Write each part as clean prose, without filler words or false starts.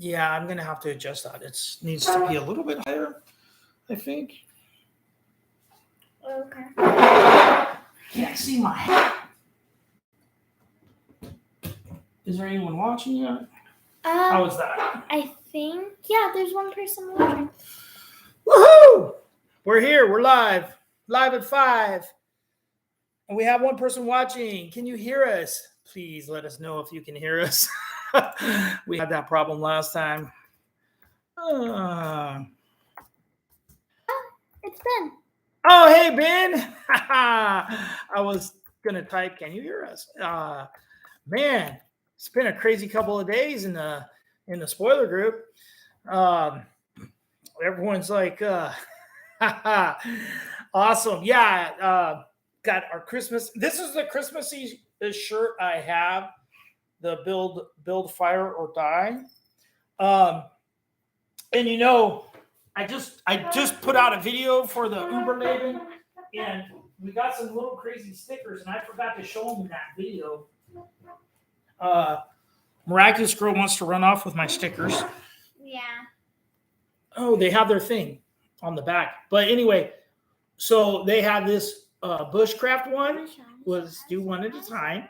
Yeah, I'm gonna have to adjust that. It needs to be a little bit higher, I think. Okay. Can't see my hat. Is there anyone watching yet? How is that? I think, yeah, there's one person watching. Woohoo! We're here. We're live. Live at 5. And we have one person watching. Can you hear us? Please let us know if you can hear us. We had that problem last time. It's Ben. Oh, hey, Ben. I was going to type, can you hear us? Man, it's been a crazy couple of days in the spoiler group. Everyone's like, awesome. Yeah. Got our Christmas. This is the Christmassy shirt I have. The build fire or die. And I just put out a video for the Uberleben, and we got some little crazy stickers, and I forgot to show them in that video. Miraculous Girl wants to run off with my stickers. Yeah. Oh, they have their thing on the back. But anyway, so they have this bushcraft one. Let's do one at a time.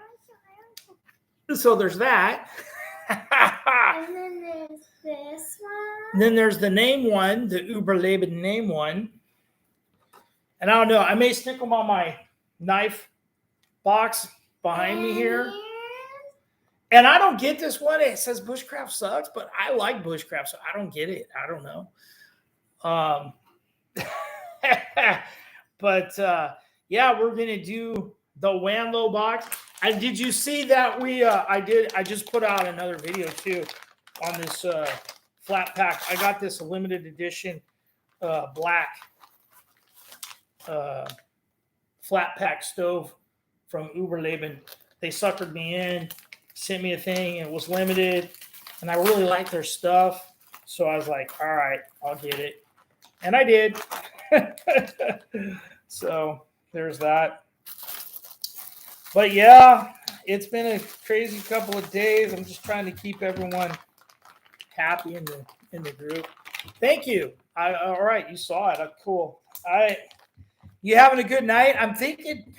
So there's that. And then there's this one. And then there's the name one, the Uberleben name one. And I don't know, I may stick them on my knife box behind me here. And I don't get this one. It says bushcraft sucks, but I like bushcraft, so I don't get it. I don't know. But yeah, we're gonna do the Wanlow box. Did you see that I just put out another video too on this flat pack. I got this limited edition black flat pack stove from Uberleben. They suckered me in, sent me a thing. It was limited, and I really like their stuff. So I was like, all right, I'll get it. And I did. So there's that. But yeah, it's been a crazy couple of days. I'm just trying to keep everyone happy in the group. Thank you. All right, you saw it. Cool. You having a good night? I'm thinking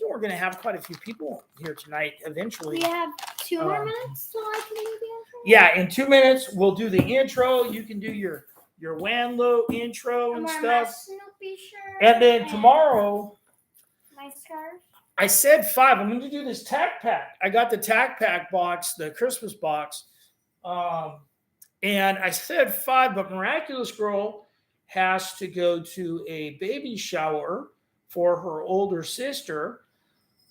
we're gonna have quite a few people here tonight eventually. We have 2 more minutes so I can do the intro. Yeah, in 2 minutes we'll do the intro. You can do your Wanlow intro and stuff. My Snoopy shirt. And then tomorrow, my scarf. I said 5. I'm going to do this tack pack. I got the tack pack box, the Christmas box. And I said 5, but Miraculous Girl has to go to a baby shower for her older sister,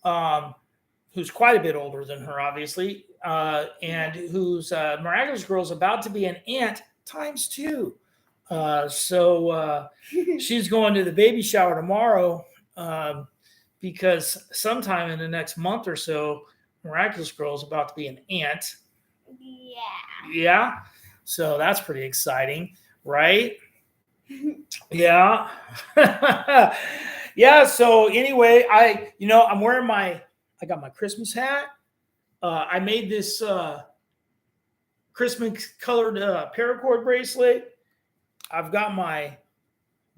who's quite a bit older than her, obviously, and who's Miraculous Girl is about to be an aunt times 2. So she's going to the baby shower tomorrow. Because sometime in the next month or so, Miraculous Girl is about to be an aunt. Yeah. Yeah. So that's pretty exciting, right? Yeah. Yeah. So anyway, I'm wearing I got my Christmas hat. I made this Christmas colored paracord bracelet. I've got my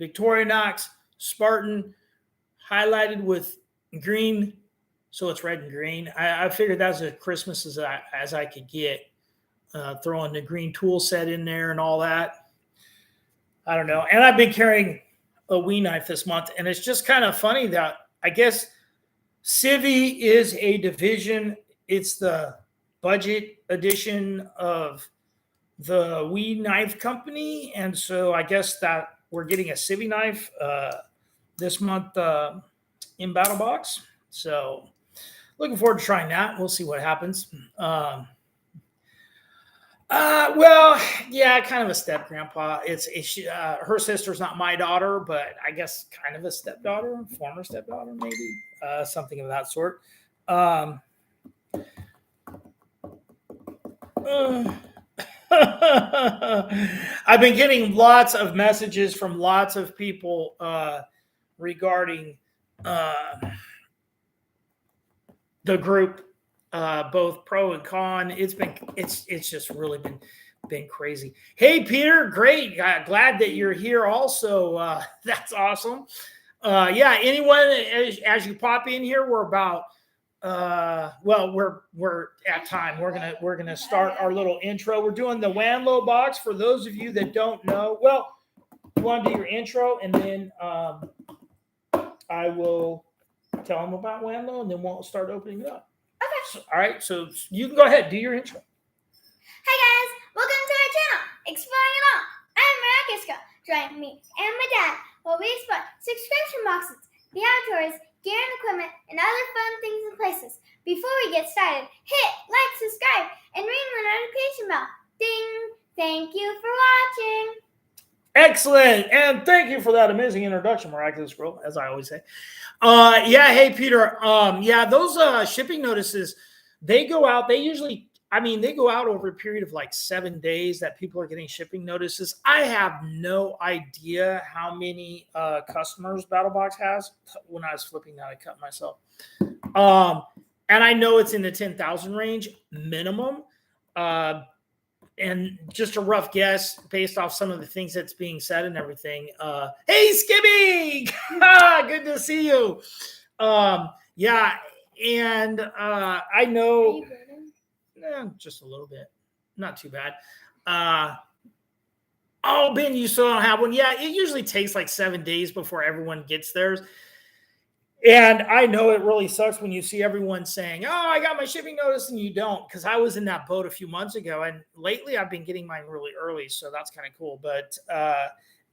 Victorinox Spartan highlighted with green, so it's red and green. I figured that's as Christmas as I could get. Throwing the green tool set in there and all that. I don't know. And I've been carrying a Wii knife this month, and it's just kind of funny that I guess Civi is a division. It's the budget edition of the Wii knife company, and so I guess that we're getting a Civi knife this month in Battle Box. So looking forward to trying that. We'll see what happens. Well, yeah, kind of a step grandpa. It's her sister's not my daughter, but I guess kind of a stepdaughter, former stepdaughter, maybe something of that sort. I've been getting lots of messages from lots of people regarding the group, both pro and con. It's just really been been crazy. Hey, Peter, great. Glad that you're here also. That's awesome. Yeah, anyone, as you pop in here, we're about well, we're at time. We're gonna start our little intro. We're doing the Wanlow box for those of you that don't know. Well, you want to do your intro, and then I will tell them about Wanlow, and then we'll start opening it up. Okay. So, all right, so you can go ahead, do your intro. Hi guys, welcome to our channel, Exploring It All. I'm Miraculous. Join me and my dad while we explore subscription boxes, the outdoors, gear and equipment, and other fun things and places. Before we get started, hit like, subscribe, and ring the notification bell. Ding! Thank you for watching. Excellent, and thank you for that amazing introduction, Miraculous Girl, as I always say. Yeah, hey Peter. Yeah, those shipping notices, they go out. They usually, they go out over a period of like 7 days that people are getting shipping notices. I have no idea how many customers BattleBox has. When I was flipping that, I cut myself. And I know it's in the 10,000 range minimum. And just a rough guess based off some of the things that's being said and everything. Hey, Skibby! Good to see you. Yeah, and I know just a little bit, not too bad. Oh, Ben, you still don't have one? Yeah, it usually takes like 7 days before everyone gets theirs. And I know it really sucks when you see everyone saying, "Oh, I got my shipping notice," and you don't, because I was in that boat a few months ago, and lately I've been getting mine really early, so that's kind of cool. But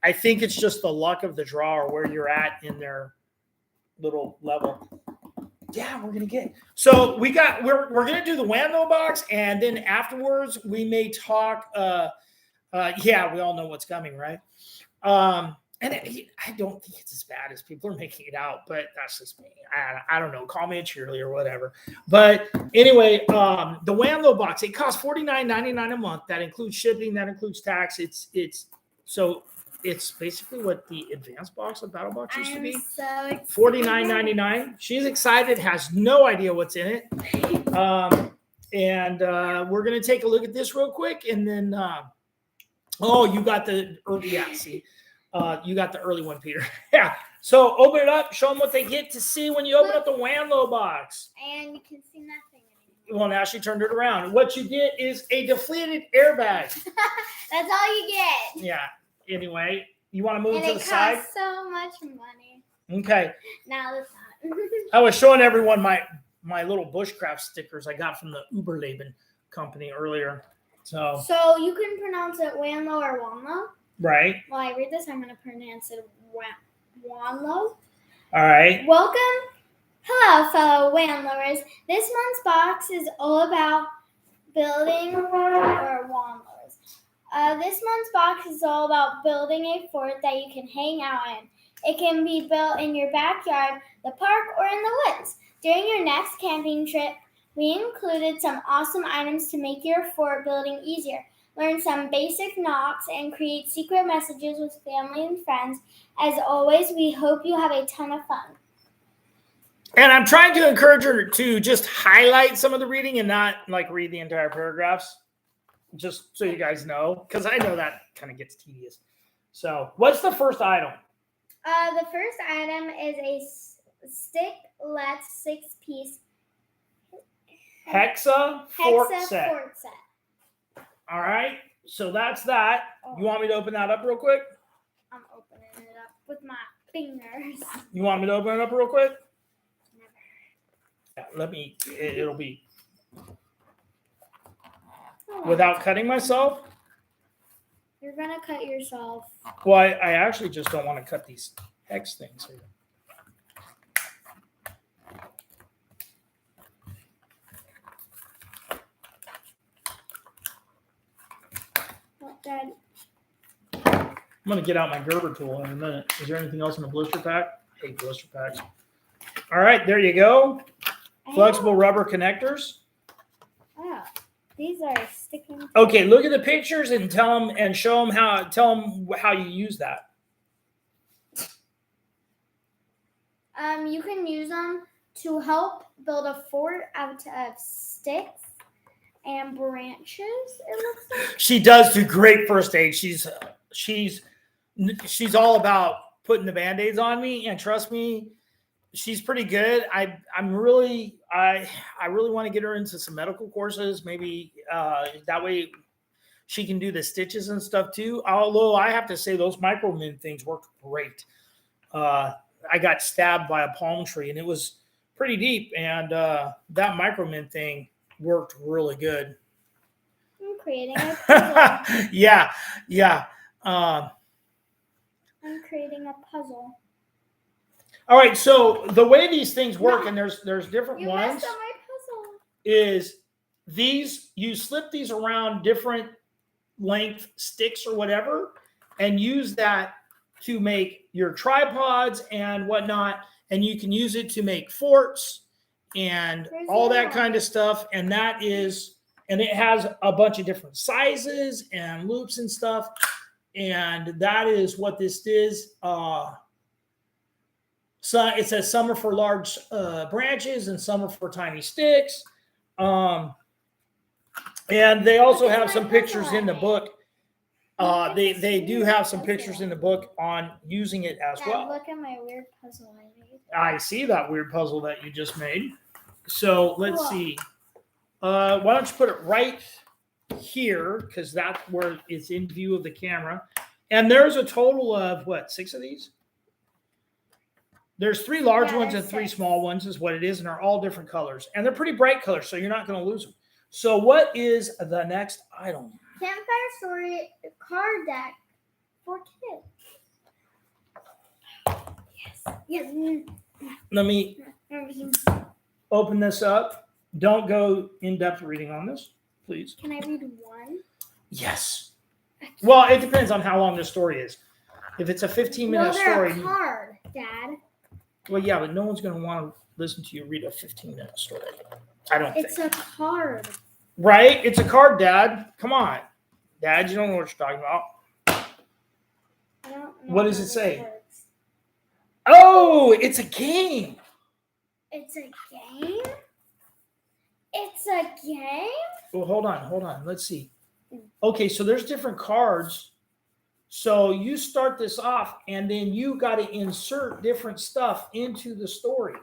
I think it's just the luck of the draw or where you're at in their little level. Yeah, we're gonna get. So we're gonna do the Wanlow box, and then afterwards we may talk. Yeah, we all know what's coming, right? And I don't think it's as bad as people are making it out, but that's just me. I don't know. Call me a cheerleader or whatever. But anyway, the Wanlow box, it costs $49.99 a month. That includes shipping. That includes tax. It's basically what the advanced box of BattleBox used to be. So $49.99. She's excited. Has no idea what's in it. And we're gonna take a look at this real quick, and then you got the early. Yeah, see. You got the early one, Peter. Yeah. So open it up. Show them what they get to see when you open up the Wanlow box. And you can see nothing anymore. Well, now she turned it around. What you get is a deflated airbag. That's all you get. Yeah. Anyway, you want to move and to the side? It costs so much money. Okay. Now it's not. I was showing everyone my little bushcraft stickers I got from the Uberleben company earlier. So you can pronounce it Wanlow or Wanlow? Right. While I read this, I'm going to pronounce it Wanlow. All right. Welcome. Hello, fellow Wanlowers. This month's box is all about building Wanlowers. This month's box is all about building a fort that you can hang out in. It can be built in your backyard, the park, or in the woods. During your next camping trip, we included some awesome items to make your fort building easier. Learn some basic knocks and create secret messages with family and friends. As always, we hope you have a ton of fun. And I'm trying to encourage her to just highlight some of the reading and not like read the entire paragraphs, just so you guys know, because I know that kind of gets tedious. So what's the first item? The first item is a stick-let 6-piece Hexa fort set. Fort set. All right, so that's that. You want me to open that up real quick? I'm opening it up with my fingers. You want me to open it up real quick? Never. Yeah, it'll be without cutting myself. You're going to cut yourself. Well, I actually just don't want to cut these hex things here. Dad. I'm going to get out my Gerber tool in a minute. Is there anything else in the blister pack? I hate blister packs. All right, there you go. Flexible rubber connectors. Oh, these are sticking. Okay, look at the pictures and tell them and show them how you use that. You can use them to help build a fort out of sticks. and branches, it looks like. She does do great first aid. She's all about putting the Band-Aids on me, and trust me, she's pretty good. I really want to get her into some medical courses. Maybe that way she can do the stitches and stuff too. Although I have to say those micromin things worked great. I got stabbed by a palm tree and it was pretty deep, and that micromin thing worked really good. I'm creating a puzzle. yeah. I'm creating a puzzle. All right, so the way these things work, and there's different You ones, messed up my puzzle. is these, you slip these around different length sticks or whatever, and use that to make your tripods and whatnot, and you can use it to make forts and all that kind of stuff. And that is, and it has a bunch of different sizes and loops and stuff, and that is what this is. So it says some are for large branches and some are for tiny sticks. And they also have some pictures in the book. They do have some pictures in the book on using it as well. Look at my weird puzzle I made. I see that weird puzzle that you just made. So let's see. Why don't you put it right here, because that's where it's in view of the camera. And there's a total of what, 6 of these? There's 3 large ones and 3 small ones is what it is, and they're all different colors. And they're pretty bright colors, so you're not going to lose them. So what is the next item? Campfire Story card deck for kids. Yes. Let me open this up. Don't go in-depth reading on this, please. Can I read one? Yes. Well, it depends on how long the story is. If it's a 15-minute story. A card, Dad. Well, yeah, but no one's going to want to listen to you read a 15-minute story. I don't think. It's a card. Right? It's a card, Dad. Come on. Dad, you don't know what you're talking about. I don't know. What does it say? Oh, it's a game. It's a game? It's a game? Well, hold on. Let's see. Okay, so there's different cards. So you start this off, and then you got to insert different stuff into the story.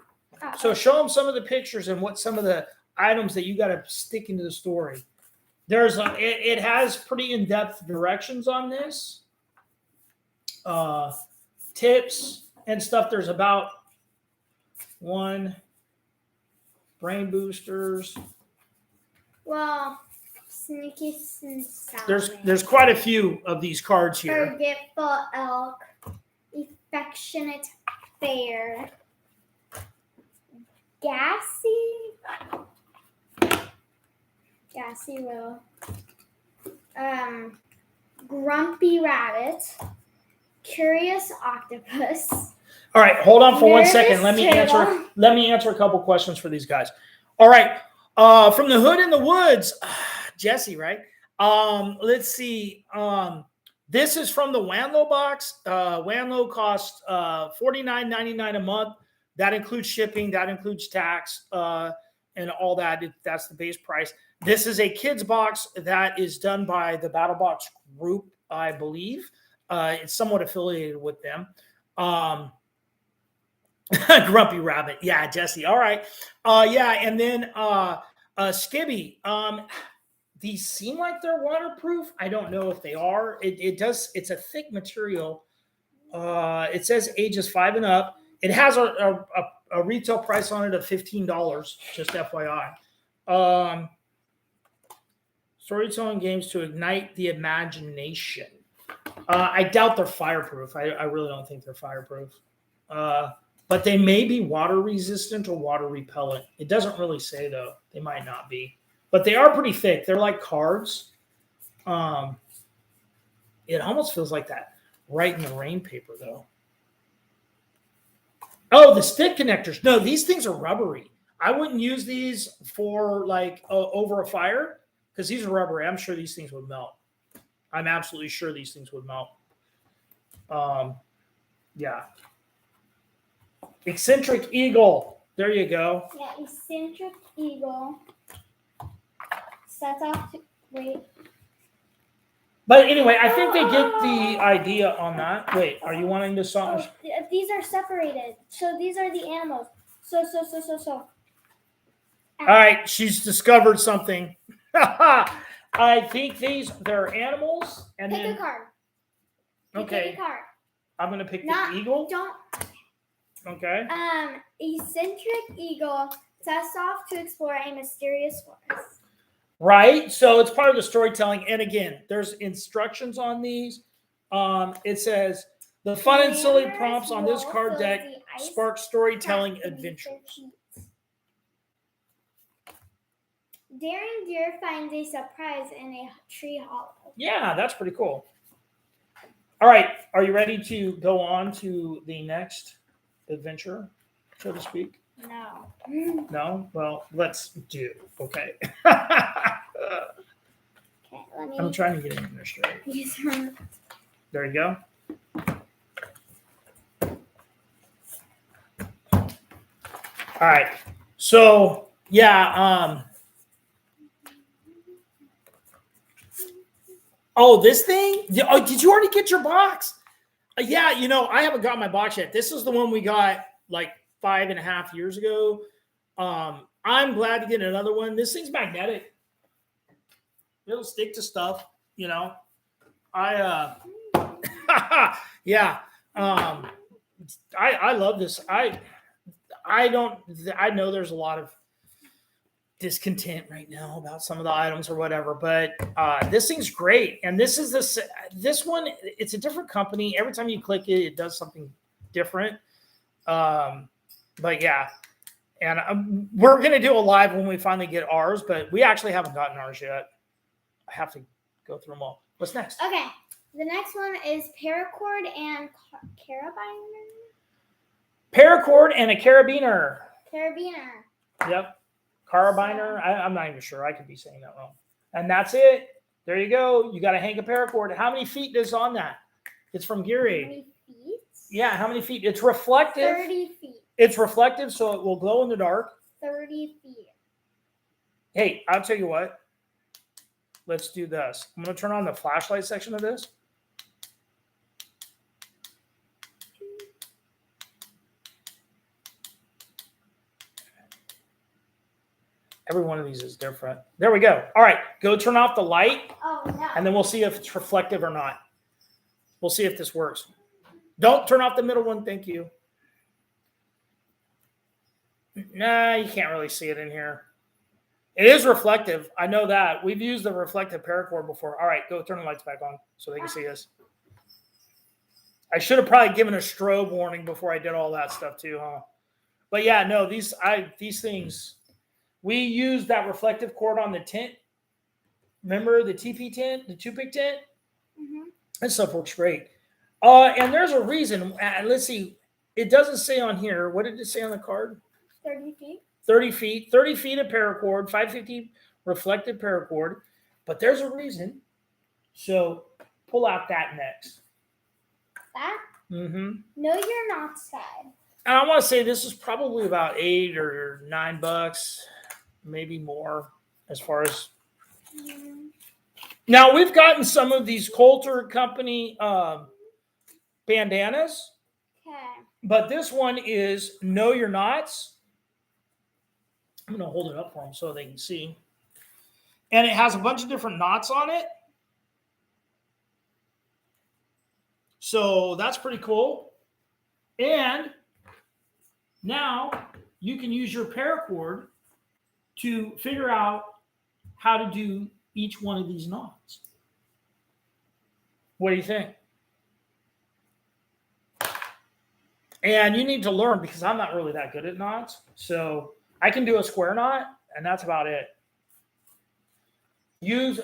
So show them some of the pictures and what some of the items that you got to stick into the story. It has pretty in-depth directions on this, tips and stuff. There's about 1 brain boosters. Well, sneaky There's quite a few of these cards here. Forgetful elk, affectionate bear, gassy will, grumpy rabbit, curious octopus. All right, hold on for 1 second. Let turtle. me answer a couple questions for these guys. All right, from the Hood in the Woods, Jesse, right? Let's see. This is from the Wanlow box. Wanlow costs $49.99 a month. That includes shipping. That includes tax and all that. That's the base price. This is a kids box that is done by the Battle Box Group, I believe. It's somewhat affiliated with them. Grumpy Rabbit. Yeah, Jesse. All right. Yeah, and then Skibby. These seem like they're waterproof. I don't know if they are. It does. It's a thick material. It says ages 5 and up. It has a retail price on it of $15. Just FYI. Storytelling games to ignite the imagination. I doubt they're fireproof. I really don't think they're fireproof. But they may be water resistant or water repellent. It doesn't really say though. They might not be. But they are pretty thick. They're like cards. It almost feels like that Right in the Rain paper, though. Oh, the stick connectors. No, these things are rubbery. I wouldn't use these for like over a fire because these are rubbery. I'm sure these things would melt. I'm absolutely sure these things would melt. Yeah. Eccentric Eagle. There you go. Yeah, eccentric eagle. sets off to wait. But anyway, I think they get the idea on that. Wait, are you wanting to song? These are separated. So these are the animals. So. All right, she's discovered something. I think they're animals, and Pick then a card. okay, Pick a card. I'm gonna pick Not, the eagle. Don't. Okay. Eccentric eagle sets off to explore a mysterious forest. Right. So it's part of the storytelling, and again, there's instructions on these. It says the fun and silly Glamorous prompts on this wolf card fills deck the ice spark storytelling pack beneath their adventures. feet. Daring deer finds a surprise in a tree hollow. Yeah, that's pretty cool. All right, are you ready to go on to the next adventure, so to speak? No. No? Well, let's do. Okay. Okay, let me. I'm trying to get in there straight. Use one. There you go. All right. So, yeah. Oh, this thing? Oh, did you already get your box? Yeah, I haven't got my box yet. This is the one we got like 5.5 years ago. I'm glad to get another one. This thing's magnetic. It'll stick to stuff, I yeah. I love this. I know there's a lot of discontent right now about some of the items or whatever, but this thing's great. And this one, it's a different company. Every time you click it, it does something different. But yeah, and we're going to do a live when we finally get ours, but we actually haven't gotten ours yet. I have to go through them all. What's next? Okay. The next one is paracord and carabiner. Paracord and a carabiner. Carabiner. Yep. Carabiner. I'm not even sure. I could be saying that wrong. And that's it. There you go. You got to hang a paracord. How many feet is on that? It's from Gear Aid. How many feet? Yeah, how many feet? It's reflective. 30 feet. It's reflective, so it will glow in the dark. 30 feet. Hey, I'll tell you what. Let's do this. I'm going to turn on the flashlight section of this. Every one of these is different. There we go. All right, go turn off the light, Oh, no. and then we'll see if it's reflective or not. We'll see if this works. Don't turn off the middle one. Thank you. Nah, you can't really see it in here. It is reflective. I know that. We've used the reflective paracord before. All right, go turn the lights back on so they can see us. I should have probably given a strobe warning before I did all that stuff too, huh? But yeah, no, these things, we used that reflective cord on the tent. Remember the TP tent, the 2-pick tent? Mm-hmm. That stuff works great. And there's a reason. Let's see. It doesn't say on here. What did it say on the card? 30 feet. 30 feet. 30 feet of paracord. 550 reflective paracord. But there's a reason. So pull out that next. That? Mm-hmm. No, you're not sad. And I want to say this is probably about $8 or $9, maybe more, as far as. Now we've gotten some of these Coulter Company bandanas, Okay. but this one is Know Your Knots. I'm going to hold it up for them so they can see. And it has a bunch of different knots on it. So that's pretty cool. And now you can use your paracord to figure out how to do each one of these knots. What do you think? And you need to learn because I'm not really that good at knots. So I can do a square knot, and that's about it.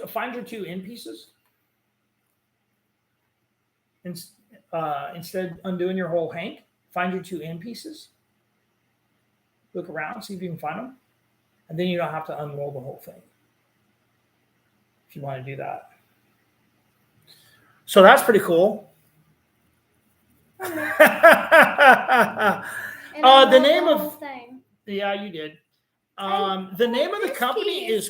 Find your 2 end pieces. Instead undoing your whole hank, find your 2 end pieces. Look around, see if you can find them. And then you don't have to unroll the whole thing if you want to do that. So that's pretty cool. The name of... thing. Yeah, you did. The name of the company is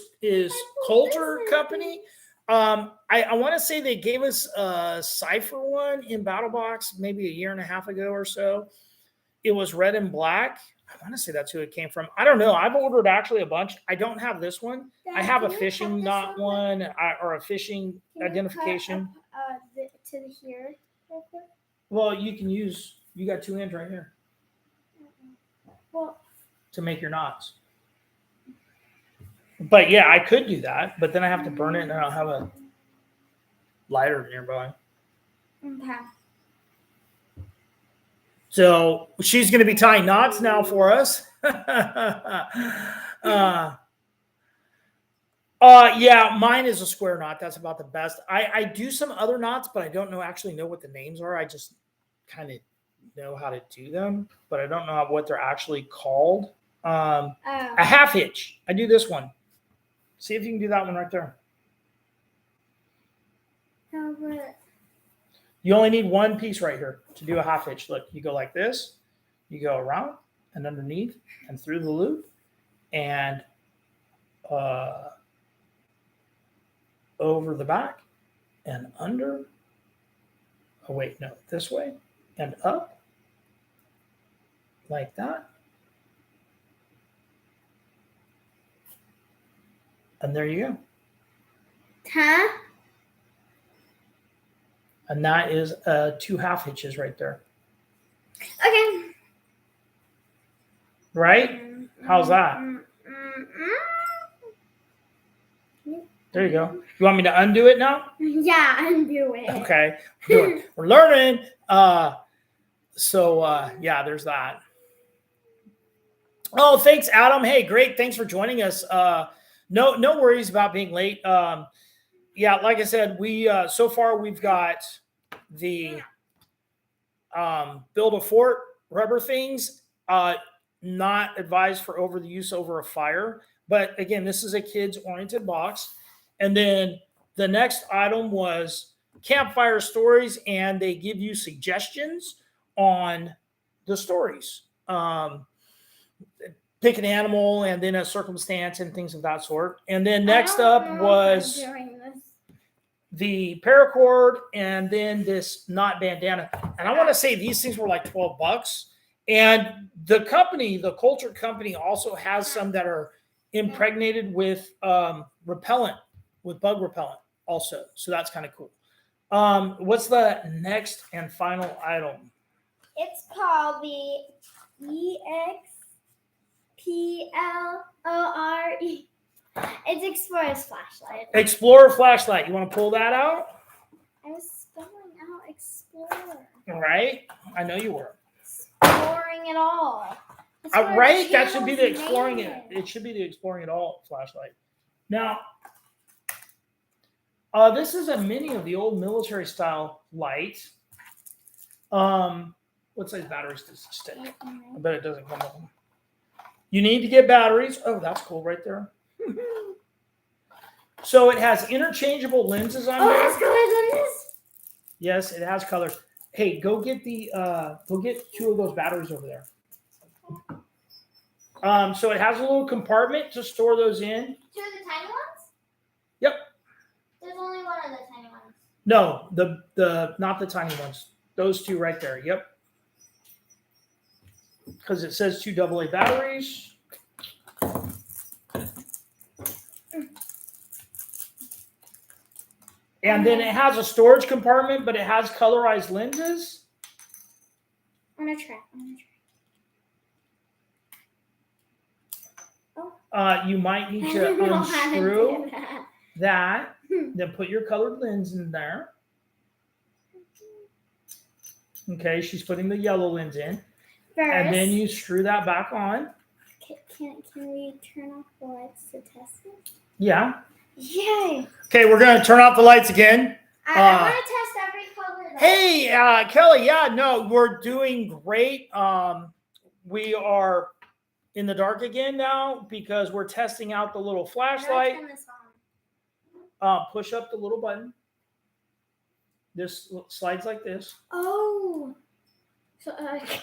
Coulter Company. I want to say they gave us a Cypher one in BattleBox maybe a year and a half ago or so. It was red and black. I want to say that's who it came from. I don't know. I've ordered actually a bunch. I don't have this one. Dad, I have a can you fishing cut this knot off? one or a fishing Can you identification. cut up, to the here real quick? Well, you can use. You got 2 ends right here Well, to make your knots. But yeah, I could do that, but then I have to burn it, and I don't have a lighter nearby. okay. So she's going to be tying knots now for us. Yeah, mine is a square knot. That's about the best. I do some other knots, but I don't actually know what the names are. I just kind of know how to do them, but I don't know what they're actually called. A half hitch. I do this one. See if you can do that one right there. You only need one piece right here to do a half hitch. Look, you go like this, you go around and underneath and through the loop and over the back and under. Oh, wait, no, this way and up like that. And there you go. Huh? And that is 2 half hitches right there. Okay. Right? How's that? There you go. You want me to undo it now? Yeah, undo it. Okay. We're learning. Yeah, there's that. Oh, thanks, Adam. Hey, great. Thanks for joining us. No worries about being late. Yeah, like I said, we so far we've got the build a fort rubber things. Not advised for over the use over a fire. But again, this is a kids oriented box. And then the next item was campfire stories, and they give you suggestions on the stories. Pick an animal and then a circumstance and things of that sort. And then next up was the paracord and then this knot bandana. And I want to say these things were like $12. And the company, the Coulter Company, also has some that are impregnated with repellent, with bug repellent also. So that's kind of cool. What's the next and final item? It's called the EXPLORE. It's Explorer's flashlight. Explorer flashlight. You want to pull that out? I was spelling out Explorer. Right? I know you were. Exploring it all. Right? That should be the exploring it. It should be the exploring it all flashlight. Now, this is a mini of the old military style light. What size batteries does this take? I bet it doesn't come with them. You need to get batteries. Oh, that's cool right there. So it has interchangeable lenses on there. Oh, it has colors on this? Yes, it has colors. Hey, go get 2 of those batteries over there. So it has a little compartment to store those in. 2 of the tiny ones? Yep. There's only 1 of the tiny ones. No, the not the tiny ones. Those 2 right there. Yep. Because it says 2 AA batteries. And then it has a storage compartment, but it has colorized lenses. I'm gonna try. You might need to unscrew that. Then put your colored lens in there. Okay, she's putting the yellow lens in. First, and then you screw that back on. Can we turn off the lights to test it? Yeah. Yay! Okay, we're going to turn off the lights again. I want to test every color. Though. Hey, Kelly. Yeah, no, we're doing great. We are in the dark again now because we're testing out the little flashlight. Push up the little button. This slides like this. Oh. So okay.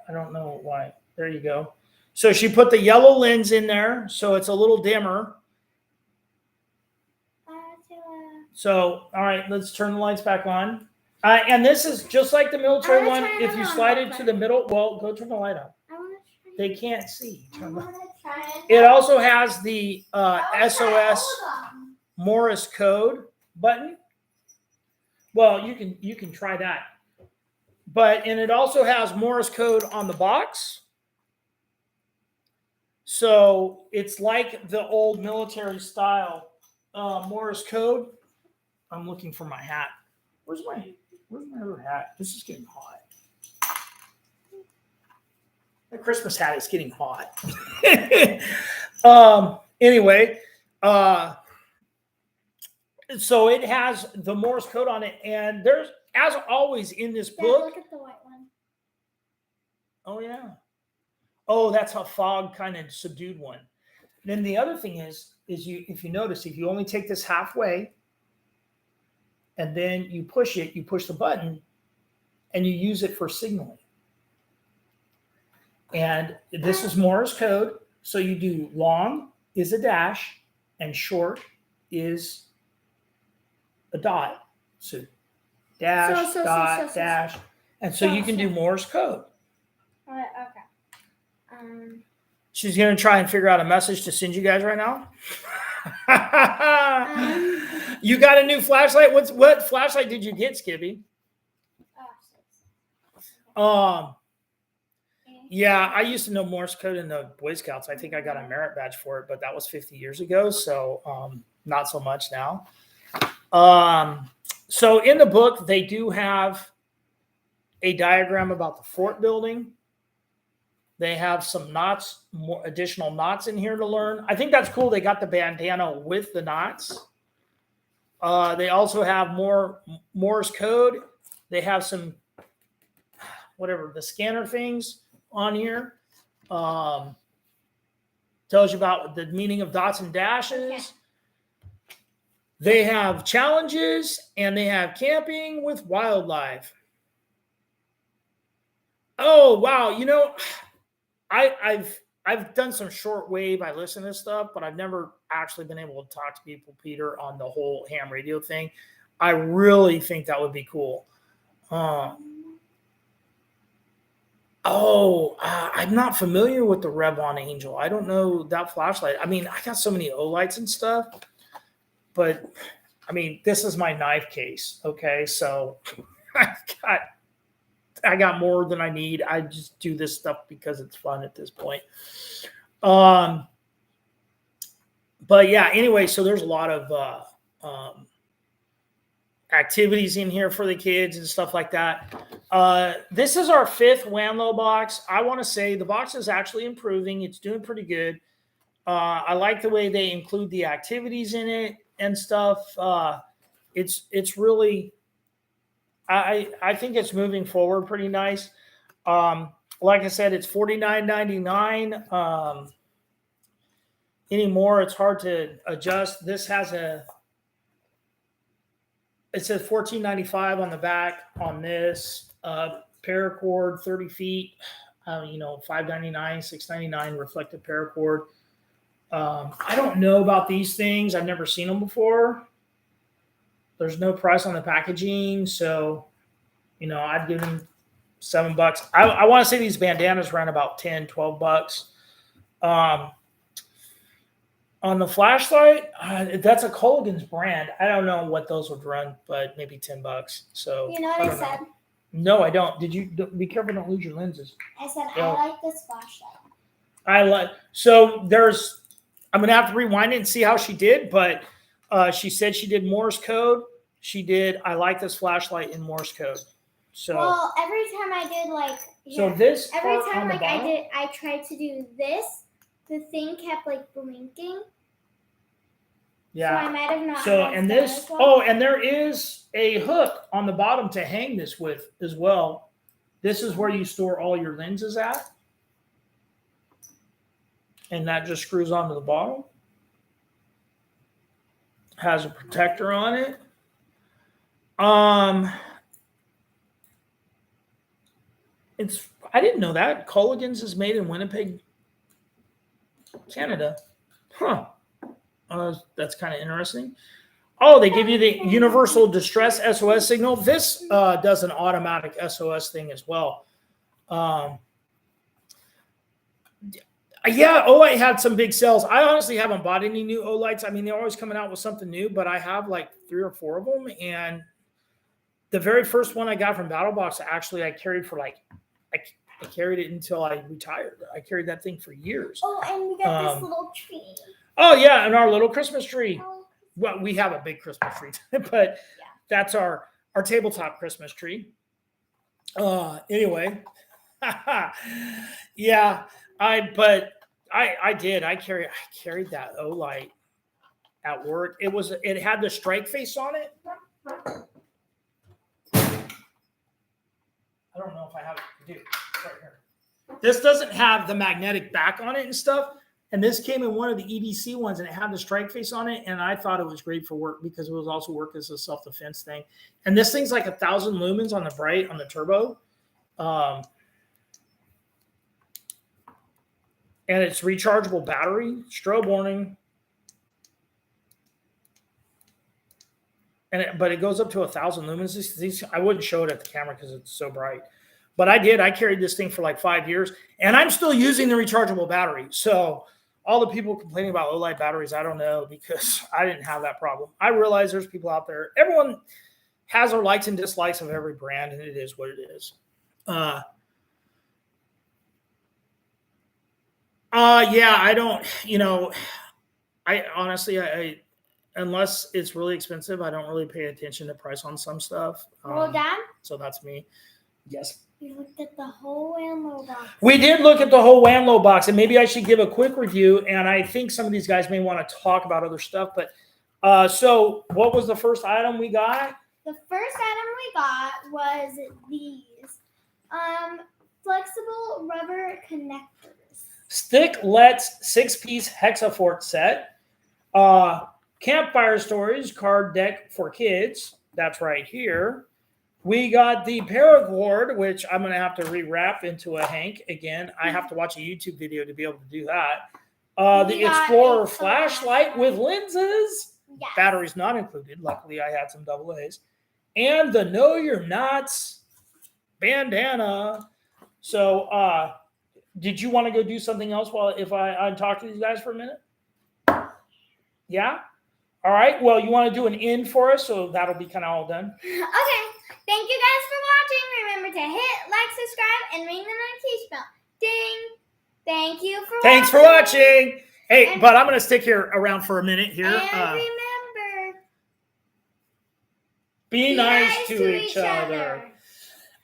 I don't know why. There you go. So she put the yellow lens in there, so it's a little dimmer. So, all right, let's turn the lights back on. And this is just like the military one. If you slide it to the middle, well, go turn the light on. They can't see. It also has the SOS Morse code button. Well, you can try that. And it also has Morse code on the box. So it's like the old military style Morse code. I'm looking for my hat. Where's my other hat? This is getting hot. The Christmas hat is getting hot. Anyway, so it has the Morse code on it, and there's, as always in this book. Look at the white one. Oh yeah. Oh, that's a fog kind of subdued one. Then the other thing is if you notice, if you only take this halfway, and then you push the button, and you use it for signaling. And this is Morse code. So you do long is a dash, and short is a dot. So dash, dot, dash. And so you can do Morse code. Okay. She's going to try and figure out a message to send you guys right now. You got a new flashlight? What flashlight did you get, Skibby? Yeah, I used to know Morse code in the Boy Scouts. I think I got a merit badge for it, but that was 50 years ago, so not so much now. So in the book, they do have a diagram about the fort building. They have some knots, more additional knots in here to learn. I think that's cool. They got the bandana with the knots. They also have more Morse code. They have some, the scanner things on here. Tells you about the meaning of dots and dashes. Okay. They have challenges, and they have camping with wildlife. Oh, wow. I've done some short wave. I listen to stuff, but I've never actually been able to talk to people, Peter, on the whole ham radio thing. I really think that would be cool. I'm not familiar with the Revlon Angel. I don't know that flashlight. I mean, I got so many O-lights and stuff, but I mean, this is my knife case. Okay. So I got more than I need. I just do this stuff because it's fun at this point. But yeah, anyway, so there's a lot of activities in here for the kids and stuff like that. This is our 5th Wanlow box. I want to say the box is actually improving. It's doing pretty good. I like the way they include the activities in it and stuff. It's really, I think it's moving forward pretty nice. Like I said, it's $49.99. Anymore, it's hard to adjust. This has it says $14.95 on the back on this. Paracord, 30 feet, $5.99, $6.99 reflective paracord. I don't know about these things. I've never seen them before. There's no price on the packaging, so I'd give them $7. I want to say these bandanas run about $10, $12. On the flashlight, that's a Colgan's brand. I don't know what those would run, but maybe $10. So you know what I said? No, I don't. Did you be careful? Don't lose your lenses. I said I like this flashlight. I'm gonna have to rewind it and see how she did, but she said she did Morse code. She did. I like this flashlight in Morse code. So well, every time I did so this every time I tried to do this, the thing kept blinking. Yeah. So I might have not. So and this and there is a hook on the bottom to hang this with as well. This is where you store all your lenses at. And that just screws onto the bottom. Has a protector on it. I didn't know that. Colgan's is made in Winnipeg, Canada. Huh. That's kind of interesting. Oh, they give you the universal distress SOS signal. This does an automatic SOS thing as well. Yeah, Olight had some big sales. I honestly haven't bought any new Olights. I mean, they're always coming out with something new, but I have like 3 or 4 of them. And the very first one I got from BattleBox, actually, I carried for like, I carried it until I retired. I carried that thing for years. Oh, and we got this little tree. Oh, yeah, and our little Christmas tree. Well, we have a big Christmas tree, but that's our tabletop Christmas tree. Anyway, yeah, I carried that Olight at work. It had the strike face on it. I don't know if I have it. I do. It's right here. This doesn't have the magnetic back on it and stuff. And this came in one of the EDC ones, and it had the strike face on it. And I thought it was great for work because it was also work as a self-defense thing. And this thing's like 1,000 lumens on the bright on the turbo. And it's rechargeable battery, strobe warning. But it goes up to 1,000 lumens. These I wouldn't show it at the camera because it's so bright. But I did. I carried this thing for like 5 years, and I'm still using the rechargeable battery. So all the people complaining about Olight batteries, I don't know, because I didn't have that problem. I realize there's people out there. Everyone has their likes and dislikes of every brand, and it is what it is. Yeah, I don't, I honestly, unless it's really expensive, I don't really pay attention to price on some stuff. Well, Dad? So that's me. Yes. We looked at the whole Wanlow box. We did look at the whole Wanlow box, and maybe I should give a quick review. And I think some of these guys may want to talk about other stuff. But so what was the first item we got? The first item we got was these flexible rubber connectors. Sticklet's 6-piece Hexafort set. Campfire Stories card deck for kids. That's right here. We got the paracord, which I'm going to have to rewrap into a hank again. I have to watch a YouTube video to be able to do that. The Explorer flashlight with lenses. Yes. Batteries not included. Luckily, I had some AA's. And the Know Your Knots bandana. So, did you want to go do something else if I talk to these guys for a minute? Yeah? All right. Well, you want to do an end for us, so that'll be kind of all done. Okay. Thank you guys for watching. Remember to hit like, subscribe, and ring the notification bell. Ding. Thank you for watching. Thanks for watching. Hey, but I'm going to stick here around for a minute here. And remember, be nice to each other.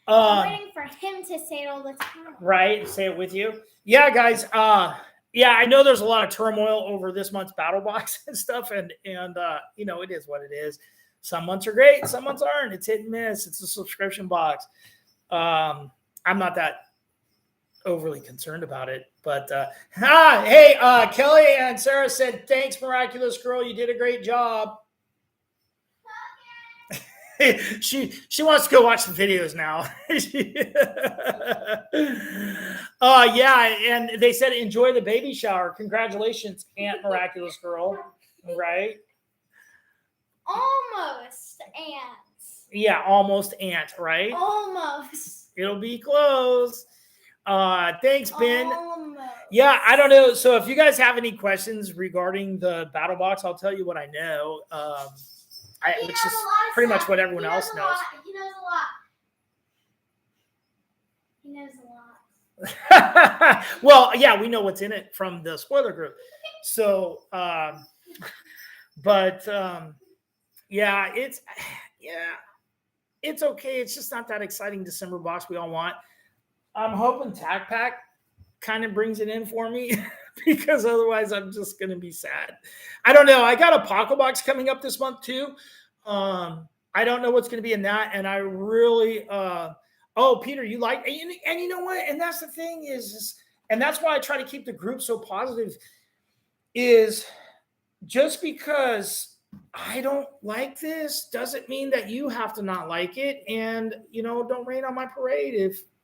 I'm waiting for him to say it all the time. Right. Say it with you. Yeah, guys. Yeah, I know there's a lot of turmoil over this month's battle box and stuff. And it is what it is. Some months are great. Some months aren't. It's hit and miss. It's a subscription box. I'm not that overly concerned about it. But, hey, Kelly and Sarah said, thanks, Miraculous Girl. You did a great job. She wants to go watch the videos now. Yeah, and they said enjoy the baby shower. Congratulations, Aunt Miraculous Girl. Right? Almost ants. Yeah, almost aunt, right? Almost. It'll be close. Thanks, Ben. Almost. Yeah, I don't know. So if you guys have any questions regarding the battle box, I'll tell you what I know. Which is pretty much what everyone else knows. He knows a lot. He knows a lot. Well, yeah, we know what's in it from the spoiler group. So, yeah, it's okay. It's just not that exciting December box we all want. I'm hoping Tac Pack kind of brings it in for me because otherwise I'm just going to be sad. I don't know. I got a Pocket Box coming up this month too. I don't know what's going to be in that. And I really, Peter, you like, and you know what? And that's the thing is, and that's why I try to keep the group so positive is just because I don't like this doesn't mean that you have to not like it. And, don't rain on my parade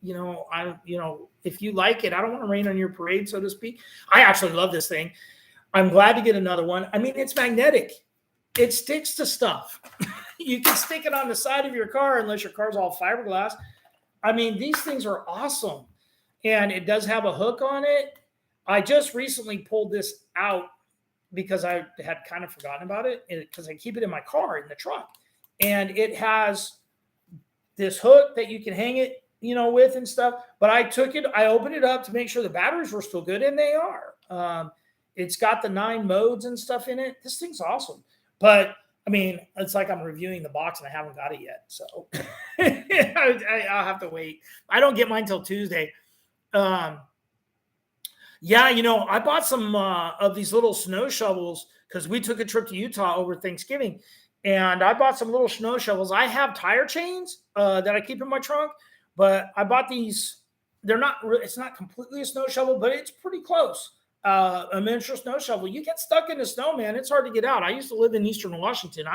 if you like it, I don't want to rain on your parade, so to speak. I actually love this thing. I'm glad to get another one. I mean, it's magnetic. It sticks to stuff. You can stick it on the side of your car unless your car's all fiberglass. I mean, these things are awesome. And it does have a hook on it. I just recently pulled this out because I had kind of forgotten about it because I keep it in my car in the trunk. And it has this hook that you can hang it, with and stuff. But I opened it up to make sure the batteries were still good, and they are. It's got the 9 modes and stuff in it. This thing's awesome. But I mean, it's like I'm reviewing the box and I haven't got it yet. So I'll have to wait. I don't get mine till Tuesday. I bought some of these little snow shovels because we took a trip to Utah over Thanksgiving. And I bought some little snow shovels. I have tire chains that I keep in my trunk, but I bought these. It's not completely a snow shovel, but it's pretty close. A miniature snow shovel. You get stuck in the snow, man. It's hard to get out. I used to live in Eastern Washington.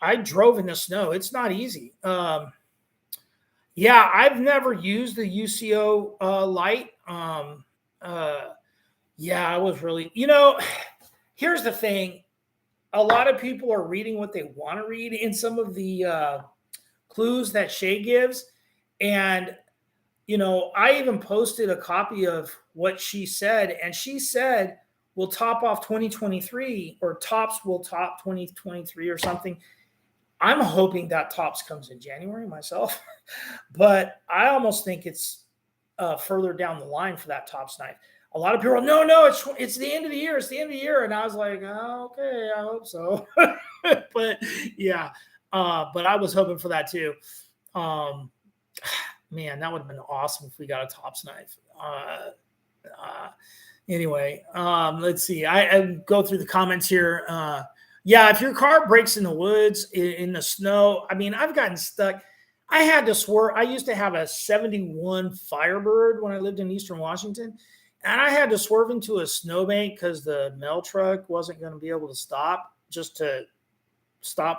I drove in the snow. It's not easy. I've never used the UCO light. I was really, here's the thing. A lot of people are reading what they want to read in some of the clues that Shay gives. And, I even posted a copy of what she said. And she said, we'll top off 2023 or tops will top 2023 or something. I'm hoping that tops comes in January myself. But I almost think it's further down the line for that tops knife. A lot of people are, no, it's the end of the year. It's the end of the year. And I was like, oh, okay, I hope so. But yeah, but I was hoping for that too. Man, that would have been awesome if we got a tops knife. Anyway, let's see. I go through the comments here. If your car breaks in the woods, in the snow, I mean, I've gotten stuck. I had to swerve. I used to have a 71 Firebird when I lived in Eastern Washington. And I had to swerve into a snowbank because the mail truck wasn't going to be able to stop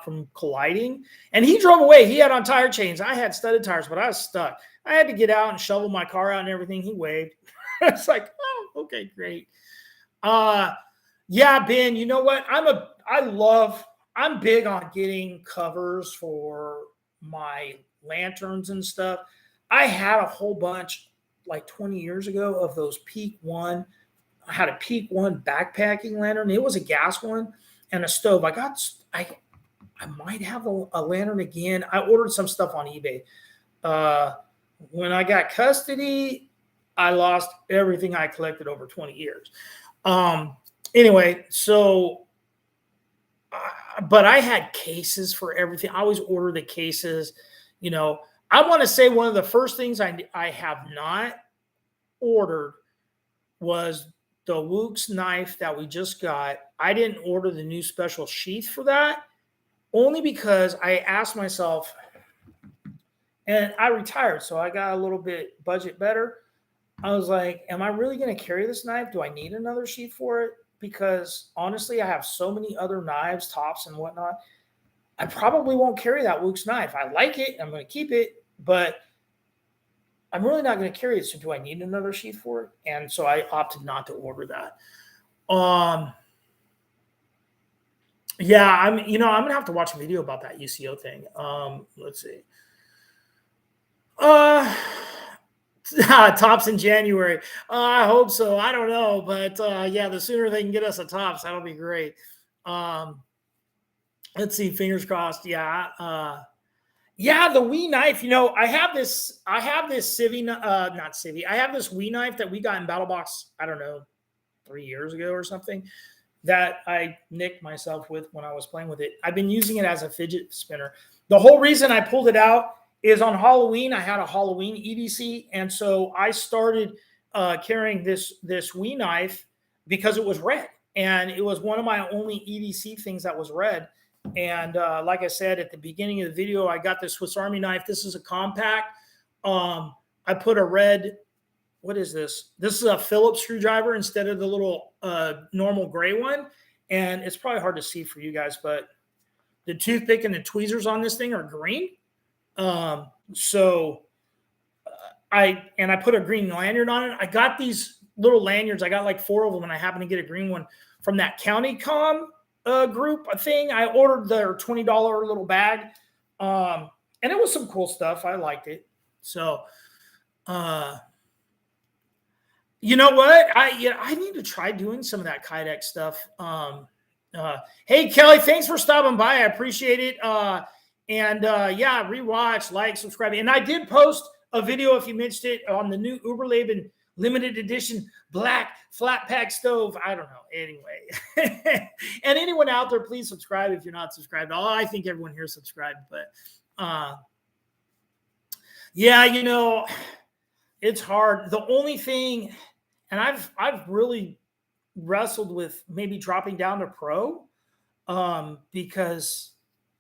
from colliding. And he drove away. He had on tire chains. I had studded tires, but I was stuck. I had to get out and shovel my car out and everything. He waved. It's like, oh, okay, great. Ben, you know what? I'm big on getting covers for my lanterns and stuff. I had a whole bunch like 20 years ago of those Peak One. I had a Peak One backpacking lantern. It was a gas one and a stove. I might have a lantern again. I ordered some stuff on eBay. When I got custody, I lost everything I collected over 20 years. Anyway, but I had cases for everything. I always order the cases, I want to say one of the first things I have not ordered was the Wooks knife that we just got. I didn't order the new special sheath for that only because I asked myself, and I retired, so I got a little bit budget better. I was like, am I really going to carry this knife? Do I need another sheath for it? Because honestly, I have so many other knives, tops and whatnot. I probably won't carry that Wooks knife. I like it. I'm going to keep it, but I'm really not going to carry it. So do I need another sheath for it? And so I opted not to order that. I'm going to have to watch a video about that UCO thing. Let's see. Tops in January. I hope so. I don't know, but the sooner they can get us a tops, that'll be great. Let's see, fingers crossed. The Wii knife, I have this Civi, not Civi. I have this Wii knife that we got in Battle Box, I don't know, 3 years ago or something, that I nicked myself with when I was playing with it. I've been using it as a fidget spinner. The whole reason I pulled it out is on Halloween. I had a Halloween EDC, and so I started carrying this Wii knife because it was red, and it was one of my only EDC things that was red. And like I said at the beginning of the video, I got this Swiss Army knife. This is a compact. I put a red, what is this? This is a Phillips screwdriver instead of the little normal gray one. And it's probably hard to see for you guys, but the toothpick and the tweezers on this thing are green. I put a green lanyard on it. I got these little lanyards. I got like 4 of them, and I happened to get a green one from that county com group thing. I ordered their $20 little bag, and it was some cool stuff. I liked it. So, you know what? I need to try doing some of that Kydex stuff. Hey Kelly, thanks for stopping by. I appreciate it. Yeah, rewatch, like, subscribe, and I did post a video, if you missed it, on the new Uberleben limited edition black flat pack stove. I don't know. Anyway, and anyone out there, please subscribe if you're not subscribed. Oh, I think everyone here is subscribed, but yeah, it's hard. The only thing, and I've really wrestled with maybe dropping down to pro, because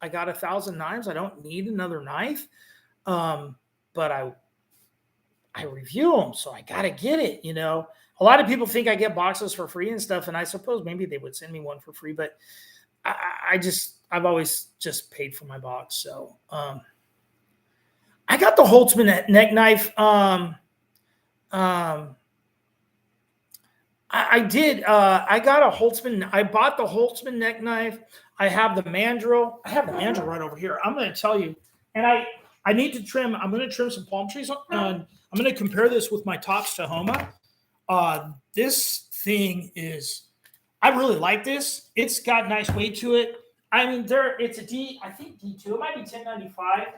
I got 1,000 knives. I don't need another knife, but I review them, so I got to get it. A lot of people think I get boxes for free and stuff, and I suppose maybe they would send me one for free, but I've always just paid for my box. So I got the Holtzman neck knife. I did. I got a Holtzman. I bought the Holtzman neck knife. I have the mandrel. I have the mandrel right over here. I'm going to tell you, and I need to trim. I'm going to trim some palm trees, and I'm going to compare this with my Tops Tahoma. This thing is, I really like this. It's got nice weight to it. I mean, it's a D. I think D2. It might be 1095.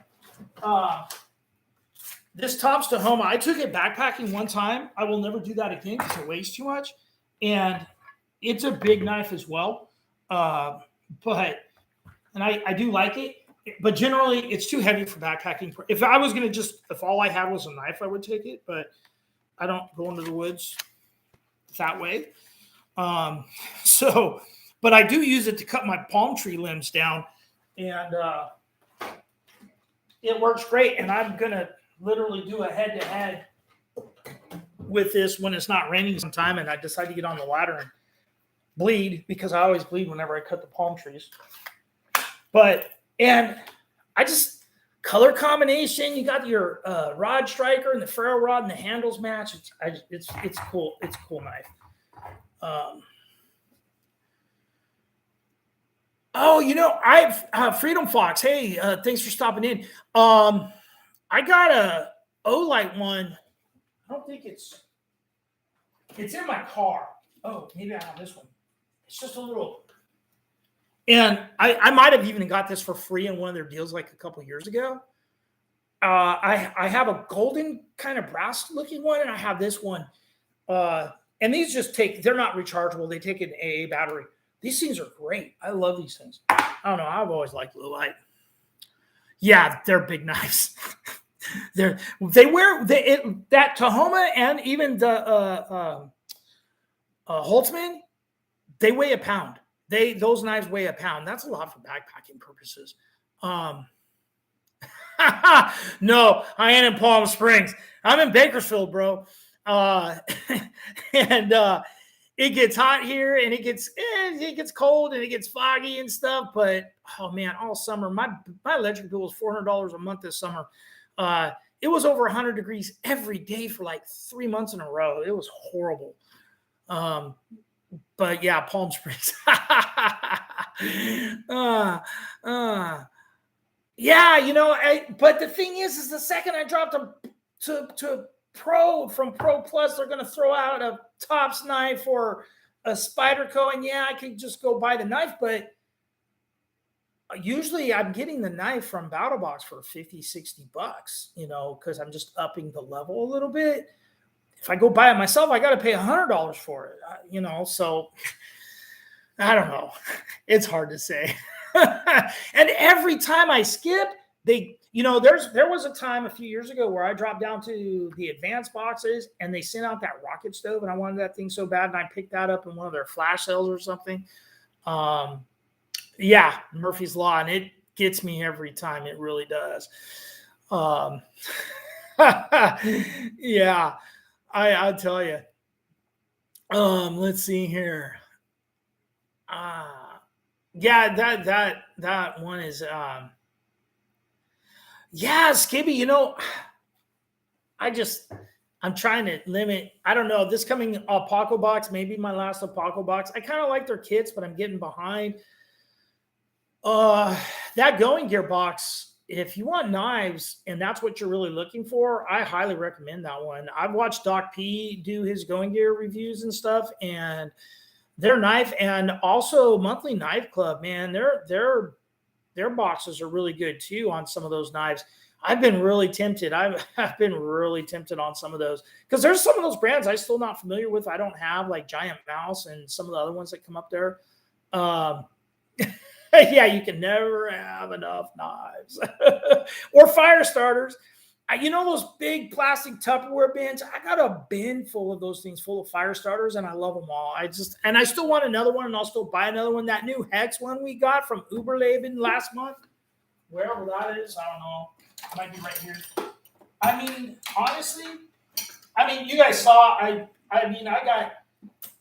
This Tops Tahoma, I took it backpacking one time. I will never do that again because it weighs too much. And it's a big knife as well. I do like it. But generally, it's too heavy for backpacking. If I was going to if all I had was a knife, I would take it. But I don't go into the woods that way. But I do use it to cut my palm tree limbs down. And it works great. And I'm going to literally do a head-to-head with this when it's not raining sometime, and I decide to get on the ladder and bleed, because I always bleed whenever I cut the palm trees. And I just, color combination, you got your rod striker and the ferro rod and the handles match. It's cool. It's a cool knife. I've Freedom Fox. Hey, thanks for stopping in. I got a Olight one. I don't think it's in my car. Oh, maybe I have this one. It's just a little. And I might have even got this for free in one of their deals like a couple years ago. I have a golden kind of brass looking one, and I have this one. And these they're not rechargeable. They take an AA battery. These things are great. I love these things. I don't know. I've always liked Olight. Yeah, they're big knives. That Tahoma and even the Holtzman, they weigh a pound. Those knives weigh a pound. That's a lot for backpacking purposes. No, I ain't in Palm Springs. I'm in Bakersfield, bro. It gets hot here, and it gets cold, and it gets foggy and stuff. But oh man, all summer my electric bill was $400 a month this summer. It was over 100 degrees every day for like 3 months in a row. It was horrible. But yeah, Palm Springs. Yeah, but the thing is the second I dropped them to Pro, from Pro Plus, they're going to throw out a Tops knife or a Spyderco, and yeah, I can just go buy the knife, but usually I'm getting the knife from BattleBox for $50-$60, because I'm just upping the level a little bit. If I go buy it myself, I got to pay $100 for it, so I don't know. It's hard to say. And every time I skip, there was a time a few years ago where I dropped down to the advanced boxes, and they sent out that rocket stove, and I wanted that thing so bad, and I picked that up in one of their flash sales or something. Yeah, Murphy's Law, and it gets me every time. It really does. Yeah, I'll tell you. Let's see here. Yeah, that one is yeah, Skibby, I'm trying to limit. I don't know. This coming Paco box, maybe my last Paco box. I kind of like their kits, but I'm getting behind. That Going Gear box, if you want knives and that's what you're really looking for, I highly recommend that one. I've watched Doc P do his Going Gear reviews and stuff, and their knife and also Monthly Knife Club, man, their boxes are really good too on some of those knives. I've been really tempted. I've been really tempted on some of those because there's some of those brands I'm still not familiar with. I don't have, like Giant Mouse and some of the other ones that come up there. Yeah, you can never have enough knives or fire starters. You know those big plastic Tupperware bins? I got a bin full of those things, full of fire starters, and I love them all. I still want another one, and I'll still buy another one. That new Hex one we got from Uberleben last month, wherever that is, I don't know. It might be right here. I mean, honestly, you guys saw. I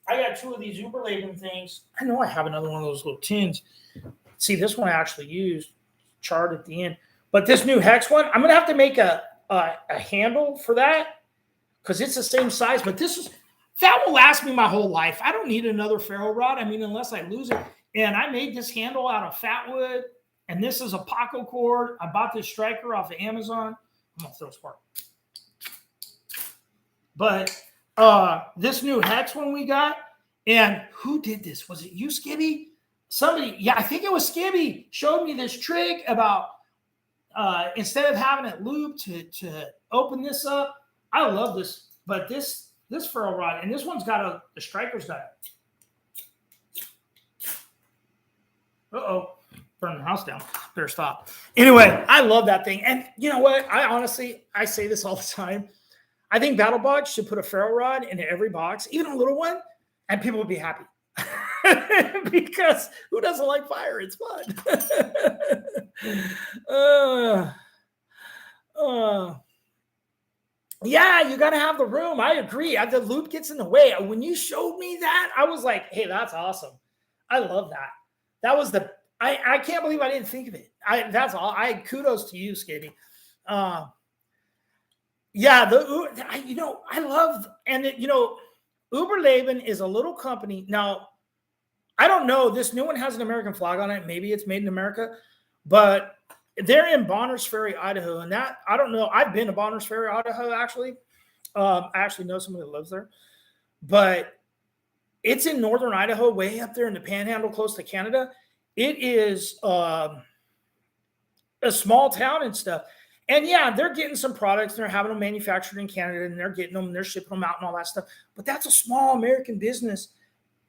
got two of these Uberleben things. I know I have another one of those little tins. See, this one I actually used, charred at the end. But this new Hex one, I'm going to have to make a handle for that because it's the same size. But that will last me my whole life. I don't need another ferro rod. I mean, unless I lose it. And I made this handle out of fat wood. And this is a Paco cord. I bought this striker off of Amazon. I'm going to throw a spark. But this new Hex one we got, and who did this? Was it you, Skibby? Somebody, yeah, I think it was Skibby, showed me this trick about instead of having it looped to open this up. I love this, but this ferro rod, and this one's got the striker's got it. Burn the house down. Better stop. Anyway, I love that thing. And you know what? I say this all the time. I think BattleBox should put a ferro rod into every box, even a little one, and people would be happy. Because who doesn't like fire? It's fun. Yeah, you got to have the room. I agree. The loop gets in the way. When you showed me that, I was like, hey, that's awesome. I love that. That was I can't believe I didn't think of it. That's all. Kudos to you, Skibby. Yeah, I love, and Uberleben is a little company. Now, I don't know. This new one has an American flag on it. Maybe it's made in America, but they're in Bonners Ferry, Idaho. And that, I don't know. I've been to Bonners Ferry, Idaho, actually. I actually know somebody that lives there. But it's in northern Idaho, way up there in the panhandle, close to Canada. It is a small town and stuff. And yeah, they're getting some products. They're having them manufactured in Canada, and they're getting them, and they're shipping them out and all that stuff. But that's a small American business.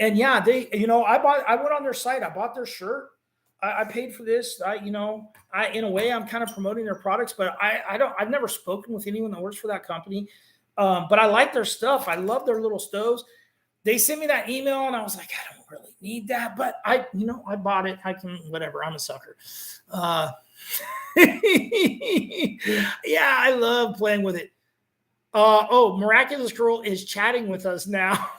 And yeah, I went on their site. I bought their shirt. I paid for this. In a way, I'm kind of promoting their products, but I've never spoken with anyone that works for that company. But I like their stuff. I love their little stoves. They sent me that email, and I was like, I don't really need that, but I bought it. I can, whatever. I'm a sucker. Yeah, I love playing with it. Miraculous Girl is chatting with us now.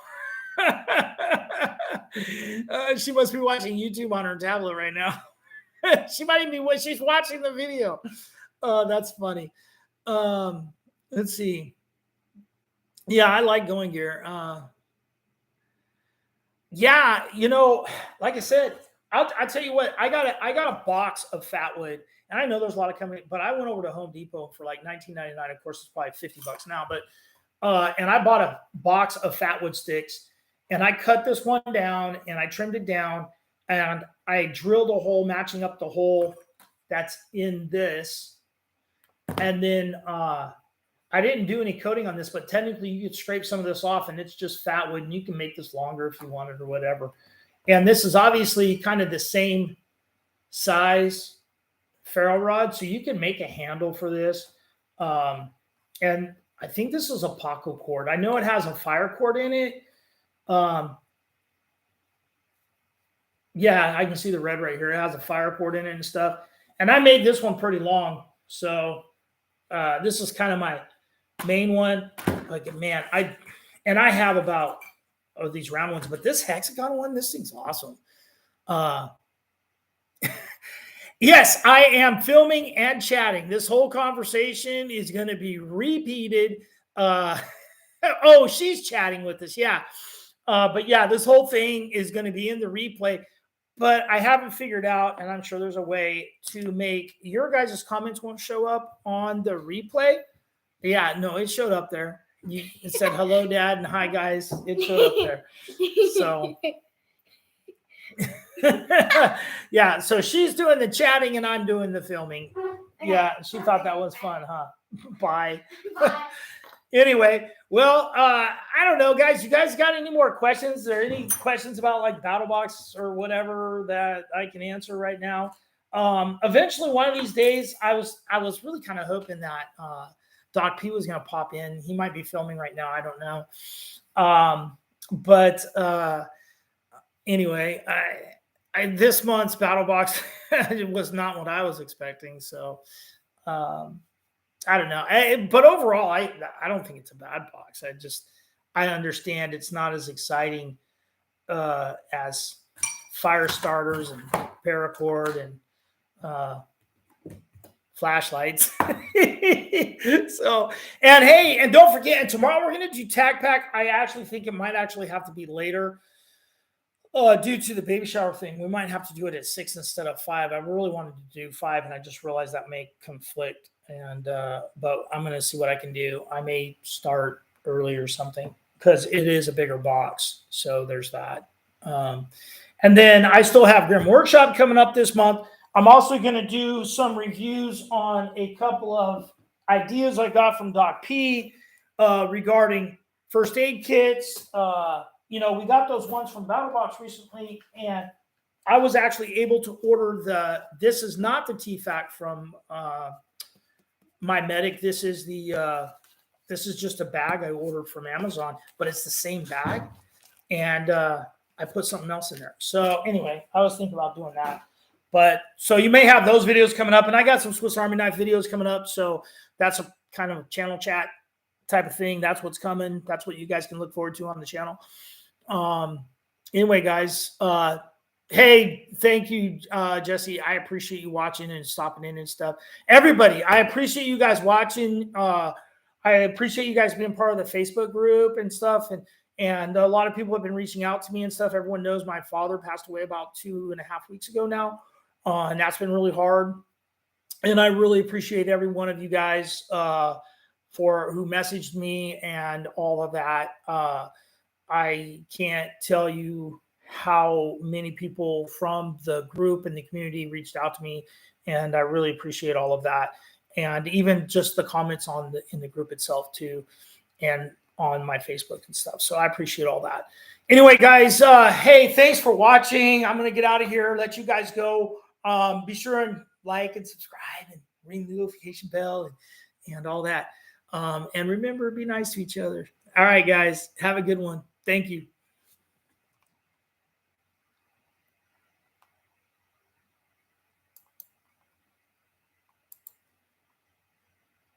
She must be watching YouTube on her tablet right now. She might even be she's watching the video. That's funny. Let's see. Yeah, I like Going Gear. Yeah, like I said, I'll tell you what, I got a box of fat wood, and I know there's a lot of companies, but I went over to Home Depot for like $19.99. Of course, it's probably $50 now, but and I bought a box of fat wood sticks. And I cut this one down and I trimmed it down and I drilled a hole matching up the hole that's in this. And then I didn't do any coating on this, but technically you could scrape some of this off and it's just fat wood and you can make this longer if you wanted or whatever. And this is obviously kind of the same size ferro rod. So you can make a handle for this. And I think this is a Paco cord. I know it has a fire cord in it. Yeah, I can see the red right here. It has a fire cord in it and stuff. And I made this one pretty long. So this is kind of my main one. Like, man, I have about these round ones, but this hexagon one, this thing's awesome. Yes, I am filming and chatting. This whole conversation is going to be repeated. Oh, she's chatting with us. Yeah. But yeah, this whole thing is going to be in the replay. But I haven't figured out, and I'm sure there's a way to make your guys' comments won't show up on the replay. Yeah, no, it showed up there. It said hello, Dad, and hi, guys. It showed up there. So yeah, so she's doing the chatting and I'm doing the filming. Yeah, she thought that was fun, huh? Bye. Bye. Anyway, well, I don't know, guys. You guys got any more questions? Or any questions about like BattleBox or whatever that I can answer right now? Eventually, one of these days, I was really kind of hoping that Doc P was going to pop in. He might be filming right now. I don't know. But anyway, this month's BattleBox was not what I was expecting. So I don't know. But overall, I don't think it's a bad box. I understand it's not as exciting as fire starters and paracord and flashlights. So, and hey, and don't forget, and tomorrow we're going to do tag pack. I actually think it might actually have to be later. Due to the baby shower thing, we might have to do it at 6 instead of 5. I really wanted to do 5, and I just realized that may conflict. And but I'm going to see what I can do. I may start early or something because it is a bigger box. So there's that. And then I still have Grim Workshop coming up this month. I'm also going to do some reviews on a couple of ideas I got from Doc P regarding first aid kits. We got those ones from BattleBox recently, and I was actually able to order this is not the TFAC from My Medic. This is just a bag I ordered from Amazon, but it's the same bag. And I put something else in there. So anyway, I was thinking about doing that. But so you may have those videos coming up, and I got some Swiss Army knife videos coming up. So that's a kind of channel chat type of thing. That's what's coming. That's what you guys can look forward to on the channel. Anyway, guys, hey, thank you, Jesse. I appreciate you watching and stopping in and stuff. Everybody, I appreciate you guys watching. I appreciate you guys being part of the Facebook group and stuff. And a lot of people have been reaching out to me and stuff. Everyone knows my father passed away about 2.5 weeks ago now. And that's been really hard. And I really appreciate every one of you guys for who messaged me and all of that. I can't tell you how many people from the group and the community reached out to me, and I really appreciate all of that. And even just the comments in the group itself too, and on my Facebook and stuff. So I appreciate all that. Anyway, guys, hey, thanks for watching. I'm gonna get out of here, let you guys go. Be sure and like and subscribe and ring the notification bell and all that. And remember, be nice to each other. All right, guys, have a good one. Thank you.